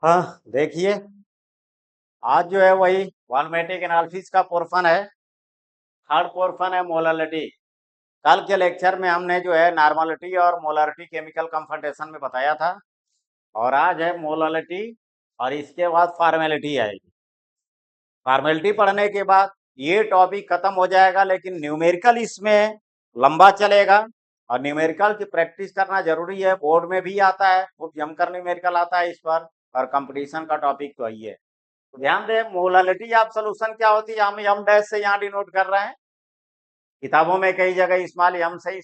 हाँ, देखिए, आज जो है वही वॉल्यूमेट्रिक एनालिसिस का पोर्शन है। थर्ड पोर्शन है मोलालिटी। कल के लेक्चर में हमने जो है नॉर्मलिटी और मोलारिटी केमिकल कंफर्टेशन में बताया था, और आज है मोलालिटी, और इसके बाद फॉर्मेलिटी आएगी। फॉर्मेलिटी पढ़ने के बाद ये टॉपिक खत्म हो जाएगा, लेकिन न्यूमेरिकल इसमें लंबा चलेगा, और न्यूमेरिकल की प्रैक्टिस करना जरूरी है। बोर्ड में भी आता है, खूब जमकर न्यूमेरिकल आता है इस पर, और कंपटीशन का टॉपिक तो यही है। तो ध्यान दें, मोलालिटी ऑफ सॉल्यूशन क्या होती है, हम एम डैश से यहाँ डिनोट कर रहे हैं। किताबों में कई जगह स्मॉल एम से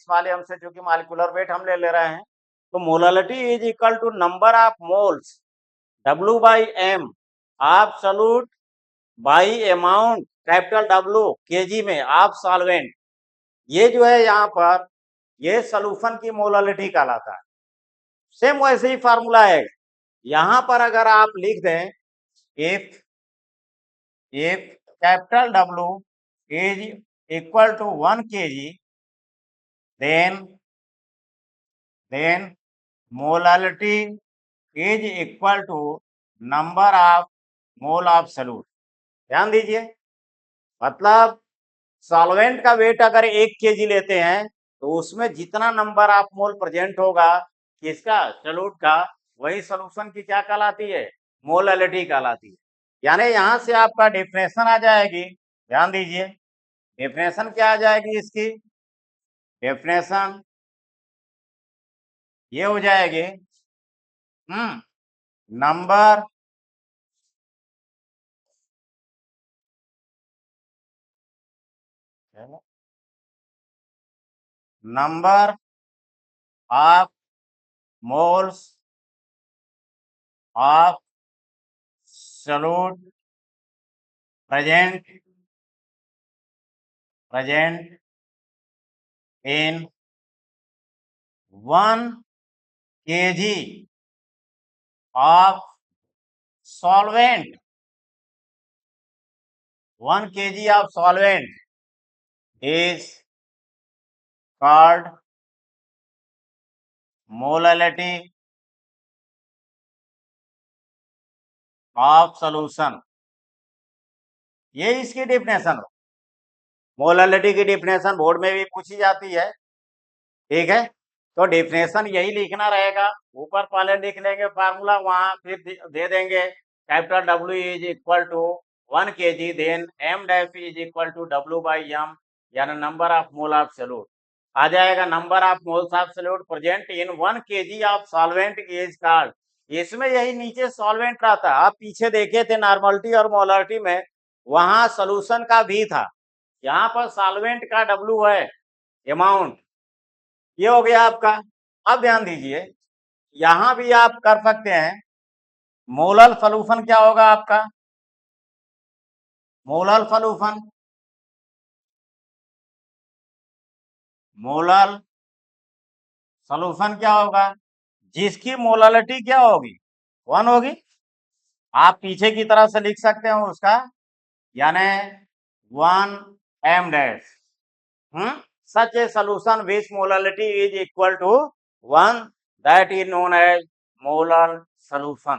चूंकि मालिकुलर वेट हम ले रहे हैं। तो molality is equal to number of moles W by M absolute by amount capital W KG में ऑफ सॉल्वेंट। ये जो है यहाँ पर, ये सॉल्यूशन की मोलालिटी कहलाता है। सेम वैसे ही फार्मूला है। यहाँ पर अगर आप लिख दें, if capital W is equal to 1 kg, then molality is equal to number of mole of solute। ध्यान दीजिए, मतलब सॉल्वेंट का वेट अगर 1 kg लेते हैं तो उसमें जितना नंबर ऑफ मोल प्रेजेंट होगा किसका, सॉल्यूट का, वही सॉल्यूशन की क्या कहलाती है, मोलालिटी कहलाती है। यानी यहां से आपका डेफिनेशन आ जाएगी। ध्यान दीजिए, डेफिनेशन क्या आ जाएगी इसकी, डेफिनेशन ये हो जाएगी, number number of moles of solute present in 1 kg of solvent, 1 kg of solvent is called molality of solution। ये इसकी डेफिनेशन हो। मोलालिटी की डेफिनेशन बोर्ड में भी पूछी जाती है, ठीक है। तो डेफिनेशन यही लिखना रहेगा, ऊपर पहले लिख लेंगे फार्मूला, वहां फिर दे देंगे capital W is equal to 1 kg, then M dash is equal to W by M, यानी number of mole of solute आ जाएगा। Number of moles of solute present in 1 kg of solvent is called. इसमें यही नीचे solvent रहता है, आप पीछे देखे थे नॉर्मलिटी और मोलारिटी में, वहां सोल्यूशन का भी था, यहाँ पर सॉल्वेंट का W है, अमाउंट। ये हो गया आपका। अब ध्यान दीजिए, यहां भी आप कर सकते हैं। मोलल सॉल्यूशन क्या होगा आपका, मोलल सॉल्यूशन, मोलल सॉल्यूशन क्या होगा, जिसकी मोलालिटी क्या होगी, 1 होगी। आप पीछे की तरफ से लिख सकते हो उसका, यानी 1 m dash, such a solution which molality is equal to 1, that is known as molar solution।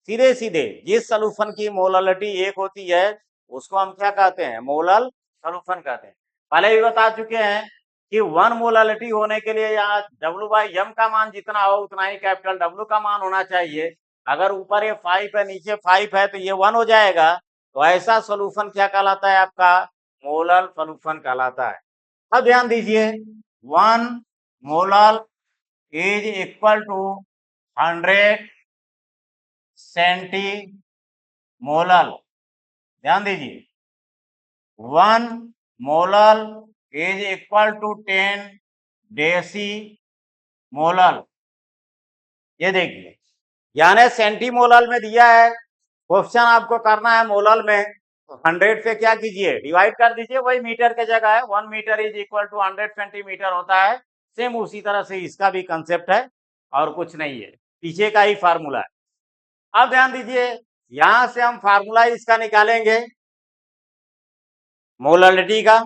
सीधे सीधे जिस सॉल्यूशन की मोलालिटी 1 होती है उसको हम क्या कहते हैं, मोलल सॉल्यूशन कहते हैं। पहले भी बता चुके हैं कि 1 मोलालिटी होने के लिए यहाँ W बाई एम का मान जितना हो उतना ही कैपिटल W का मान होना चाहिए। अगर ऊपर ये 5 है नीचे 5 है तो ये 1 हो जाएगा। तो ऐसा सॉल्यूशन क्या कहलाता है आपका, मोलल सॉल्यूशन कहलाता है। अब ध्यान दीजिए, 1 मोलल इज इक्वल टू 100 सेंटीमोलल। ध्यान दीजिए, 1 मोलल इज इक्वल टू 10 डेसीमोलल। ये देखिए, यानी सेंटीमोलल में दिया है, क्वेश्चन आपको करना है मोलल में, 100 से क्या कीजिए, डिवाइड कर दीजिए, वही मीटर के जगह है, 1 metre is equal to 100 centimetre होता है। सेम उसी तरह से इसका भी कंसेप्ट है, और कुछ नहीं है, पीछे का ही फार्मूला है। अब ध्यान दीजिए, यहां से हम फार्मूला इसका निकालेंगे मोलालिटी का,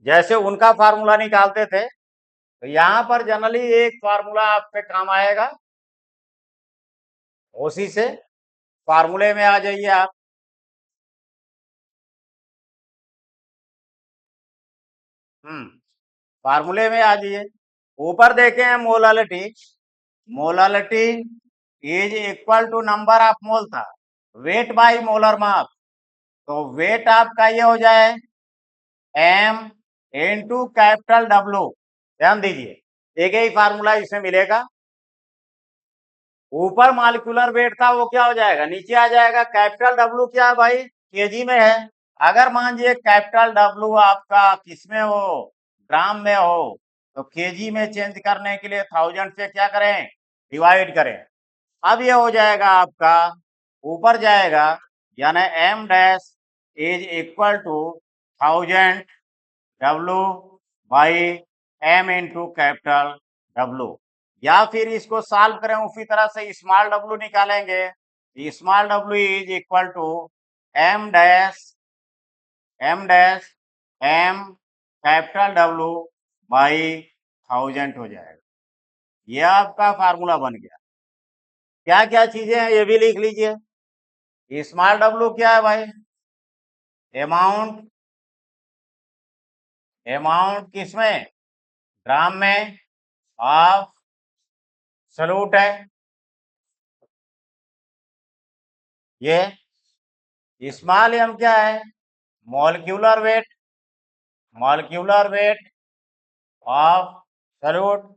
जैसे उनका फार्मूला निकालते थे। तो यहां पर जनरली एक फार्मूला आप पे काम आएगा, उसी से फार्मूले में आ जाइए आप। फार्मूले में आ जाइए। ऊपर देखे हैं molality, molality is equal to number of mole था, वेट बाई मोलर मास। तो वेट आपका ये हो जाए एम इनटू कैपिटल डब्ल्यू। ध्यान दीजिए एक ही फार्मूला इसमें मिलेगा। ऊपर मालिक्यूलर वेट था वो क्या हो जाएगा, नीचे आ जाएगा। कैपिटल डब्ल्यू क्या है भाई, केजी में है। अगर मान लीजिए कैपिटल डब्ल्यू आपका किसमें हो, ग्राम में हो, तो केजी में चेंज करने के लिए 1000 से क्या करें, डिवाइड करें। अब ये हो जाएगा आपका, ऊपर जाएगा, यानी M dash is equal to 1000 W by M into capital W. या फिर इसको सॉल्व करें उसी तरह से, स्मॉल डब्ल्यू निकालेंगे। Small W is equal to M dash M capital W by 1000 हो जाएगा। यह आपका फार्मूला बन गया। क्या क्या चीजें हैं ये भी लिख लीजिए। स्मॉल डब्ल्यू क्या है भाई, अमाउंट, अमाउंट किसमें, ग्राम में, ऑफ सलूट है ये। स्मॉल एम क्या है, molecular weight, molecular weight of solute.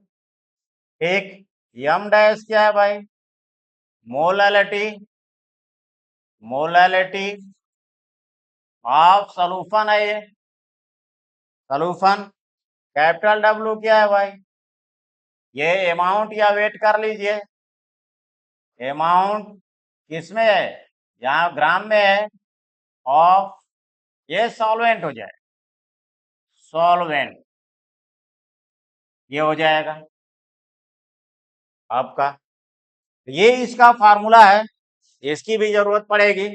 ठीक, एम डैश क्या है भाई, मोलालिटी, मोलालिटी ऑफ सॉल्यूशन है ये, सॉल्यूशन। कैपिटल डब्ल्यू क्या है भाई, ये अमाउंट या वेट कर लीजिए। अमाउंट किसमें है, यहाँ ग्राम में है, ऑफ, ये सॉल्वेंट हो जाए, सॉल्वेंट, ये हो जाएगा आपका। ये इसका फार्मूला है, इसकी भी जरूरत पड़ेगी,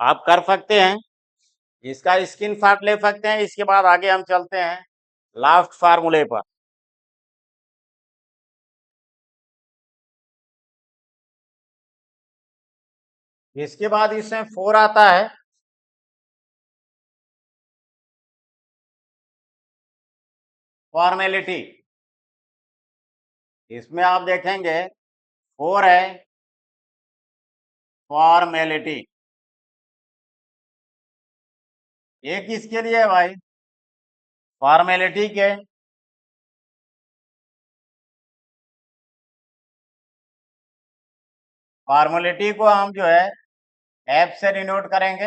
आप कर सकते हैं। इसका स्क्रीन शॉट ले सकते हैं। इसके बाद आगे हम चलते हैं लास्ट फार्मूले पर। इसके बाद इसमें 4 आता है, फॉर्मेलिटी। इसमें आप देखेंगे 4 है, फॉर्मेलिटी। ये किसके लिए है भाई, फॉर्मेलिटी के, फॉर्मेलिटी को हम जो है एफ से डिनोट करेंगे,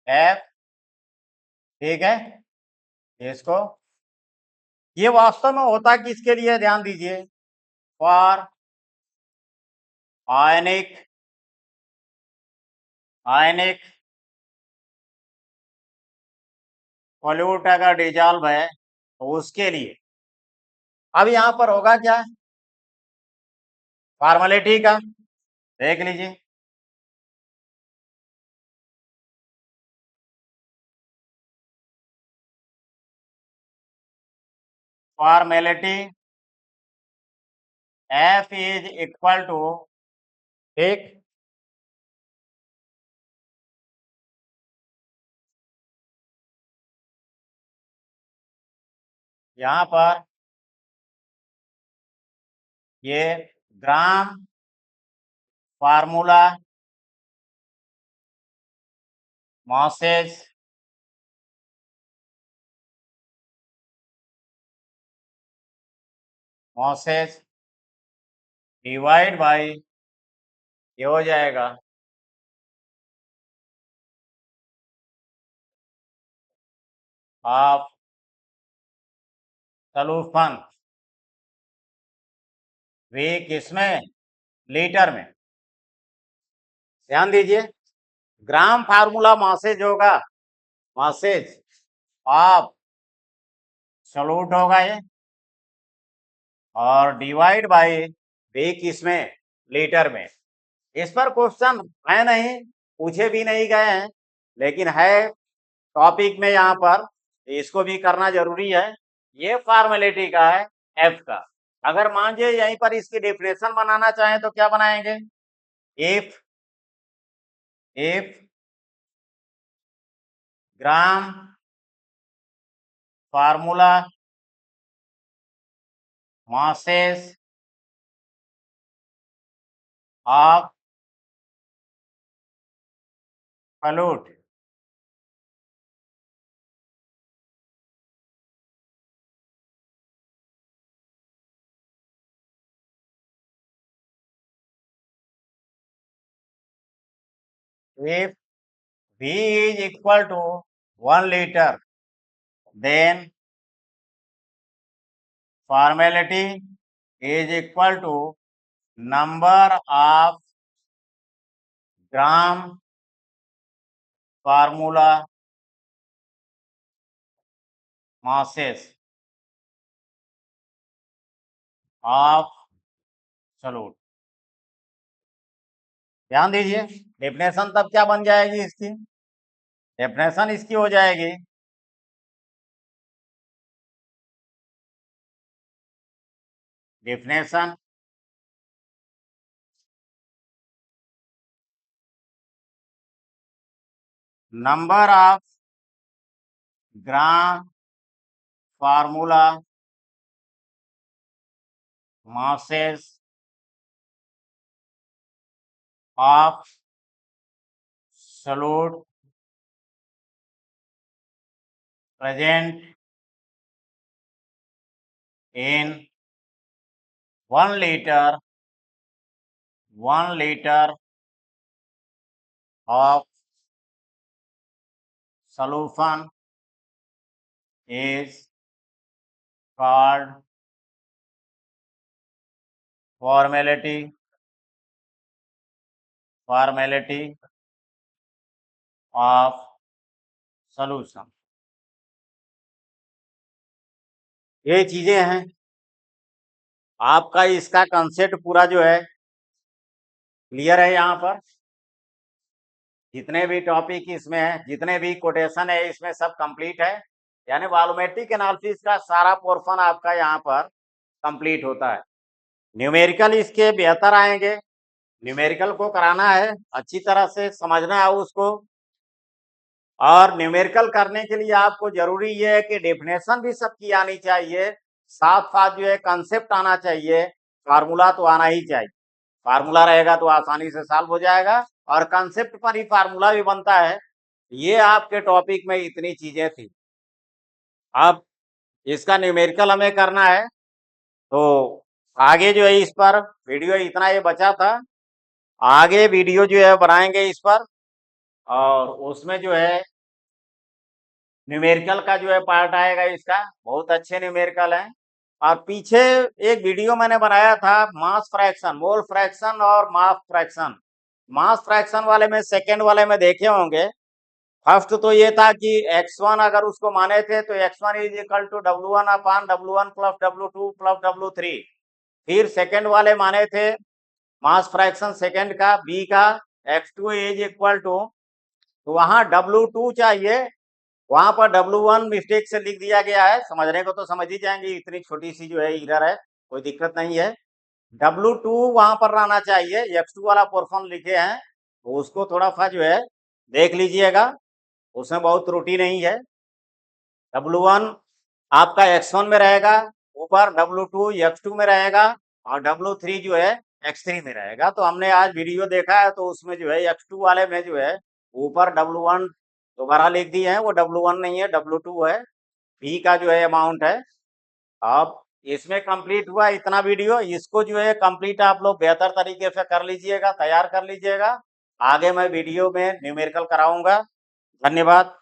एफ। ठीक है, इसको, ये वास्तव में होता किसके लिए, ध्यान दीजिए, फॉर आयनिक, आयनिक सॉल्यूट अगर डिजॉल्व है तो उसके लिए। अब यहां पर होगा क्या, फॉर्मेलिटी का देख लीजिए। Formality F is equal to, ठीक, यहां पर ये gram formula masses masses divide by, ये हो जाएगा ऑफ सॉल्यूशन, वे किसमें, लीटर में। ध्यान दीजिए, ग्राम फार्मूला मासेज होगा, मासेज ऑफ सॉल्यूट होगा ये, और डिवाइड बाई वे किसमें, लीटर में। इस पर क्वेश्चन है नहीं, पूछे भी नहीं गए हैं, लेकिन है टॉपिक में यहाँ पर, इसको भी करना जरूरी है। ये फॉर्मेलिटी का है, एफ का। अगर मान लीजिए यहीं पर इसकी डेफिनेशन बनाना चाहें तो क्या बनाएंगे, if gram formula masses of solute if V is equal to 1 liter, then formality is equal to number of gram formula masses of solute। ध्यान दीजिए, डेफिनेशन तब क्या बन जाएगी इसकी, डेफिनेशन इसकी हो जाएगी definition number of gram formula masses of solute present in 1 liter of solution is called formality of solution। ये चीजें हैं, आपका इसका कंसेप्ट पूरा जो है क्लियर है। यहाँ पर जितने भी टॉपिक इसमें है, जितने भी कोटेशन है इसमें सब कंप्लीट है, यानी वॉल्यूमेट्रिक एनालिसिस का सारा पोर्शन आपका यहाँ पर कंप्लीट होता है। न्यूमेरिकल इसके बेहतर आएंगे, न्यूमेरिकल को कराना है, अच्छी तरह से समझना है उसको, और न्यूमेरिकल करने के लिए आपको जरूरी ये है कि डेफिनेशन भी सबकी आनी चाहिए, साथ साथ जो है कंसेप्ट आना चाहिए, फार्मूला तो आना ही चाहिए। फार्मूला रहेगा तो आसानी से सॉल्व हो जाएगा, और कंसेप्ट पर ही फार्मूला भी बनता है। ये आपके टॉपिक में इतनी चीजें थी। अब इसका न्यूमेरिकल हमें करना है, तो आगे जो है इस पर वीडियो इतना ये बचा था, आगे वीडियो जो है बनाएंगे इस पर, और उसमें जो है न्यूमेरिकल का जो है पार्ट आएगा इसका, बहुत अच्छे न्यूमेरिकल हैं। और पीछे एक वीडियो मैंने बनाया था मास फ्रैक्शन, मोल फ्रैक्शन और मास फ्रैक्शन। मास फ्रैक्शन वाले में, सेकेंड वाले में देखे होंगे, फर्स्ट तो ये था कि x1 अगर उसको माने थे तो x1 is equal to W1 upon W1 plus W2 plus W3। फिर सेकेंड वाले माने थे मास फ्रैक्शन सेकेंड का b का x2 इज इक्वल टू, तो वहां W2 चाहिए, वहां पर W1 मिस्टेक से लिख दिया गया है। समझने को तो समझ ही जाएंगे, इतनी छोटी सी जो है एरर है, कोई दिक्कत नहीं है। W2 वहां पर रहना चाहिए, x2 वाला पोर्शन लिखे हैं, तो उसको थोड़ा सा जो है देख लीजिएगा, उसमें बहुत त्रुटि नहीं है। W1 आपका x1 में रहेगा, ऊपर W2 x2 में रहेगा, और W3 जो है x3 में रहेगा। तो हमने आज वीडियो देखा है, तो उसमें जो है x2 वाले में जो है ऊपर W1 दोबारा लिख दिए हैं, वो W1 नहीं है, W2 है, V का जो है अमाउंट है। अब इसमें कंप्लीट हुआ इतना वीडियो, इसको जो है कंप्लीट आप लोग बेहतर तरीके से कर लीजिएगा, तैयार कर लीजिएगा। आगे मैं वीडियो में न्यूमेरिकल कराऊंगा। धन्यवाद।